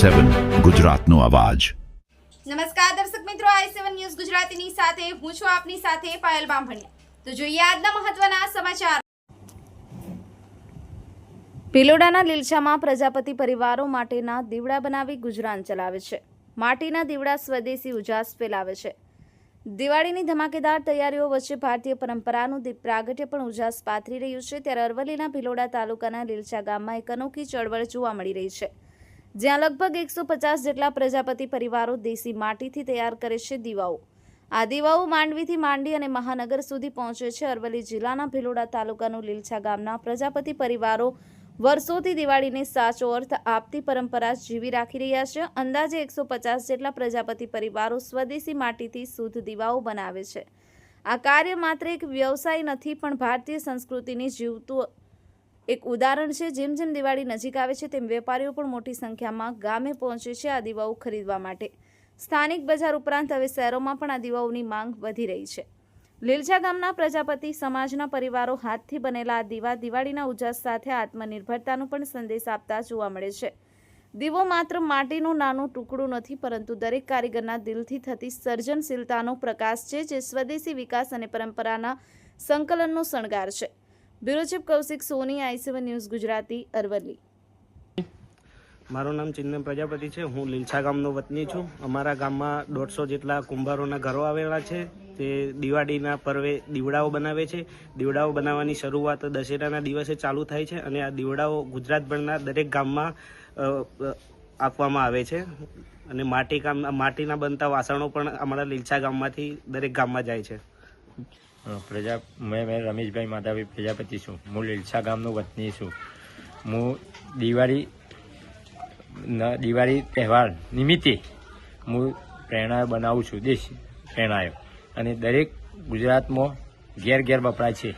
i7 ગુજરાતનો અવાજ। નમસ્કાર દર્શક મિત્રો, i7 ન્યૂઝ ગુજરાતીની સાથે હું છું આપની સાથે પાયલ બામભણિયા। તો જોઈએ આજના મહત્વના સમાચાર। ભિલોડાના લીલછામાં પ્રજાપતિ પરિવારો માટેના દીવડા બનાવી ગુજરાન ચલાવે છે। માટીના દીવડા સ્વદેશી ઉજાસ ફેલાવે છે। દિવાળીની ધમાકેદાર તૈયારીઓ વચ્ચે ભારતીય પરંપરાનું દીપ પ્રાગટ્ય પણ ઉજાસ પાથરી રહ્યું છે। ત્યારે અરવલ્લીના ભિલોડા તાલુકાના લીલછા ગામમાં એક અનોખી ચળવળ જોવા મળી રહી છે, જ્યાં લગભગ 150 જેટલા પ્રજાપતિ પરિવારો દેશી માટીથી તૈયાર કરે છે દીવાઓ। આ દીવાઓ માંડવીથી માંડી અને મહાનગર સુધી પહોંચે છે। અરવલ્લી જિલ્લાના ભિલોડા તાલુકાનું લીલછા ગામના પ્રજાપતિ પરિવારો વર્ષોથી દિવાળીને સાચો અર્થ આપતી પરંપરા જીવી રાખી રહ્યા છે। અંદાજે 150 જેટલા પ્રજાપતિ પરિવારો સ્વદેશી માટીથી શુદ્ધ દીવાઓ બનાવે છે। આ કાર્ય માત્ર એક વ્યવસાય નથી, પણ ભારતીય સંસ્કૃતિની જીવતું એક ઉદાહરણ છે। જેમ જેમ દિવાળી નજીક આવે છે, તેમ વેપારીઓ પણ મોટી સંખ્યામાં ગામે પહોંચે છે આ દીવાઓ ખરીદવા માટે। સ્થાનિક બજાર ઉપરાંત હવે શહેરોમાં પણ આ દીવાઓની માંગ વધી રહી છે। લીલછા ગામના પ્રજાપતિ સમાજના પરિવારો હાથથી બનેલા આ દીવા દિવાળીના ઉજાસ સાથે આત્મનિર્ભરતાનો પણ સંદેશ આપતા જોવા મળે છે। દીવો માત્ર માટીનું નાનું ટુકડું નથી, પરંતુ દરેક કારીગરના દિલથી થતી સર્જનશીલતાનો પ્રકાશ છે, જે સ્વદેશી વિકાસ અને પરંપરાના સંકલનનો શણગાર છે। બ્યુરો ચીફ કૌશિક સોની, i7 ન્યૂઝ ગુજરાતી, અરવલ્લી। મારું નામ ચિંતન પ્રજાપતિ છે। હું લીલછા ગામનો વતની છું। અમારા ગામમાં 150 જેટલા કુંભારોના ઘરો આવેલા છે। તે દિવાળીના પર્વે દીવડાઓ બનાવે છે। દીવડાઓ બનાવવાની શરૂઆત દશેરાના દિવસે ચાલુ થાય છે અને આ દીવડાઓ ગુજરાતભરના દરેક ગામમાં આપવામાં આવે છે અને માટીના બનતા વાસણો પણ અમારા લીલછા ગામમાંથી દરેક ગામમાં જાય છે। મેં રમેશભાઈ માધવભાઈ પ્રજાપતિ છું। હું લીલછા ગામનો વતની છું। હું દિવાળી તહેવાર નિમિત્તે હું પ્રેરણાઓ બનાવું છું, દેશ પ્રેરણાઓ, અને દરેક ગુજરાતમાં ઘેર ઘેર વપરાય છે।